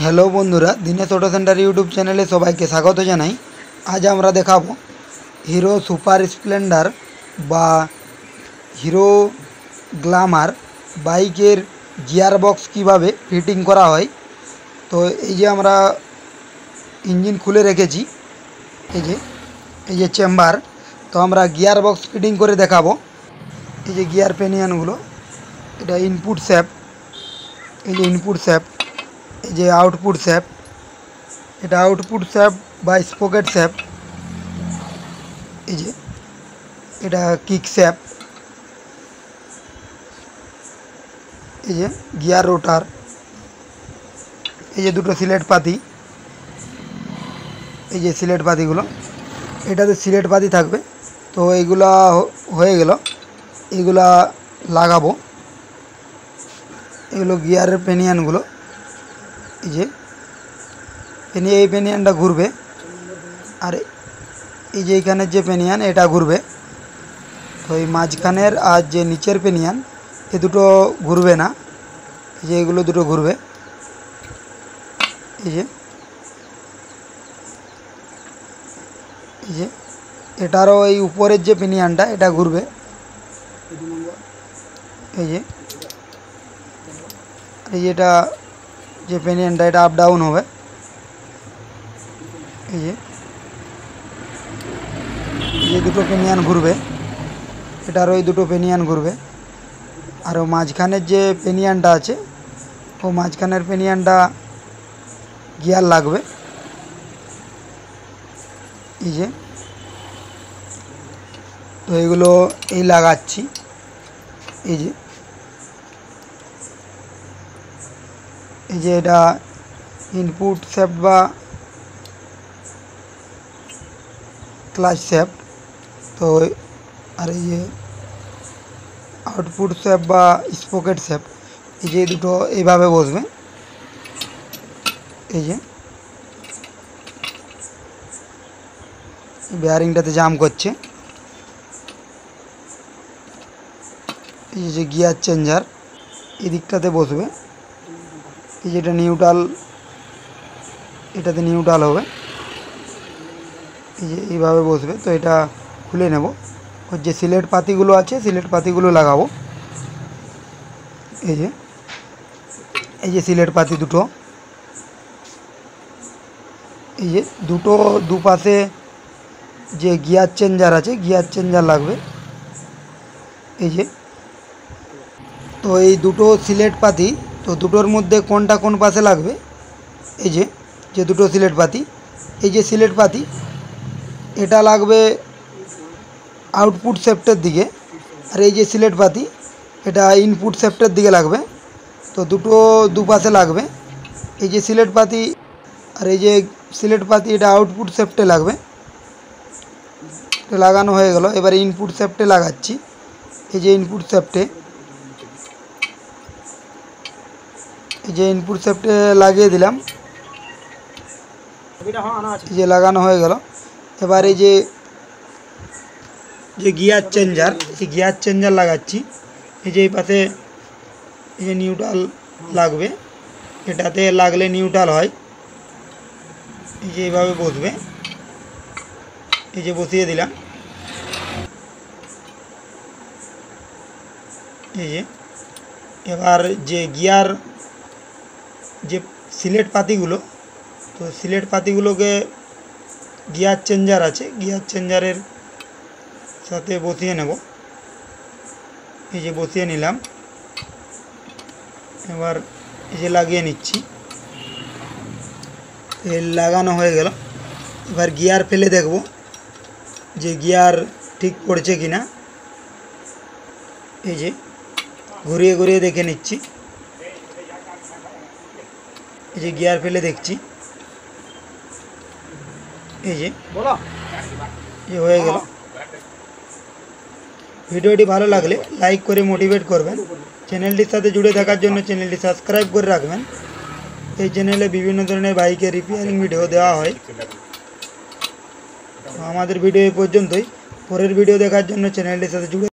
Hello बंधुरा दिनेश अटो centre YouTube चैनले सबाइके स्वागत जानाई। आज आमरा देखाबो हिरो सुपार स्प्लेंडार बा हिरो ग्लैमार बाइकेर गियार बक्स किभाबे फिटिंग करा हय। तो এই যে আমরা ইঞ্জিন খুলে রেখেছি, এই যে চেম্বার। তো আমরা গিয়ার বক্স ফিটিং করে দেখাবো। এই যে গিয়ার পেনিয়ানগুলো, এটা ইনপুট শ্যাফট, এই যে ইনপুট শ্যাফট, এই যে আউটপুট শ্যাফট, এটা আউটপুট শ্যাফট বা স্পকেট শ্যাফট, এই যে এটা কিক শ্যাফট, এই যে গিয়ার রোটার, এই যে দুটো সিলেট পাতি, এই যে সিলেট পাতিগুলো, এটাতে সিলেট পাতি থাকবে। তো এইগুলা হয়ে গেল, এইগুলা লাগাবো। এগুলো গিয়ারের পেনিয়ানগুলো, এই যে এই পেনিয়ানটা ঘুরবে, আর এই যে এইখানের যে পেনিয়ান এটা ঘুরবে। তো এই মাঝখানের আর যে নিচের পেনিয়ান এ দুটো ঘুরবে না, এই যে এগুলো দুটো ঘুরবে। এই যে এটারও এই উপরের যে পেনিয়ানটা এটা ঘুরবে, এই যে এটা যে পেনিয়ানটা এটা আপ ডাউন হবে। এই যে দুটো পেনিয়ান ঘুরবে, এটারও এই দুটো পেনিয়ান ঘুরবে। আর ও মাঝখানের যে পেনিয়ানটা আছে, ও মাঝখানের পেনিয়ানটা গিয়ার লাগবে। এই যে তো এগুলো এই লাগাচ্ছি। এই যে এটা ইনপুট শ্যাফট বা ক্লাচ শ্যাফট। তো আর এই যে আউটপুট শ্যাফট বা স্পকেট শ্যাফট, এই যে দুটো এইভাবে বসবে। এই যে বেয়ারিংটাতে জাম করছে। এই যে গিয়ার চেঞ্জার এই দিকটাতে বসবে। এই যেটা নিউট্রাল, এটাতে নিউট্রাল হবে। এই যে এইভাবে বসবে। তো এটা খুলে নেব, ওর যে সিলেট পাতিগুলো আছে সিলেট পাতিগুলো লাগাবো। এই যে সিলেট পাতি দুটো, এই যে দুটো দুপাশে যে গিয়ার চেঞ্জার আছে গিয়ার চেঞ্জার লাগবে। এই যে তো এই দুটো সিলেট পাতি, তো দুটোর মধ্যে কোনটা কোন পাশে লাগবে, এই যে দুটো সিলেট পাতি, এই যে সিলেট পাতি এটা লাগবে আউটপুট শ্যাফটের দিকে, আর এই যে সিলেট পাতি এটা ইনপুট শ্যাফটের দিকে লাগবে। তো দুটো দুপাশে লাগবে। এই যে সিলেট পাতি আর এই যে সিলেট পাতি এটা আউটপুট শ্যাফটে লাগবে। লাগানো হয়ে গেল। এবারে ইনপুট শ্যাফটে লাগাচ্ছি। এই যে ইনপুট শ্যাফটে, এই যে ইনপুট শ্যাফটে লাগিয়ে দিলাম। এই যে লাগানো হয়ে গেল। এবার এই যে গিয়ার চেঞ্জার, এই গিয়ার চেঞ্জার লাগাচ্ছি। এই যে এই পাশে এই যে নিউট্রাল লাগবে, এটাতে লাগলে নিউট্রাল হয়। এই যে এইভাবে বসবে। এই যে বসিয়ে দিলাম। এই যে এবার যে গিয়ার যে সিলেট পাতিগুলো, তো সিলেট পাতিগুলোকে গিয়ার চেঞ্জার আছে গিয়ার চেঞ্জারের সাথে বসিয়ে নেব। এই যে বসিয়ে নিলাম। এবার এই যে লাগিয়ে নিচ্ছি। এই লাগানো হয়ে গেল। এবার গিয়ার ফেলে দেখব যে গিয়ার ঠিক পড়ছে কিনা। এই যে ঘুরিয়ে ঘুরিয়ে দেখে নিচ্ছি। এই যে গিয়ার ফেলে দেখছি। এই যে হয়ে গেল। ভিডিওটি ভালো লাগলে লাইক করে মোটিভেট করবেন। চ্যানেলটির সাথে জুড়ে থাকার জন্য চ্যানেলটি সাবস্ক্রাইব করে রাখবেন। এই চ্যানেলে বিভিন্ন ধরনের বাইকের রিপেয়ারিং ভিডিও দেওয়া হয়। আমাদের ভিডিও এই পর্যন্তই। পরের ভিডিও দেখার জন্য চ্যানেলটির সাথে জুড়ে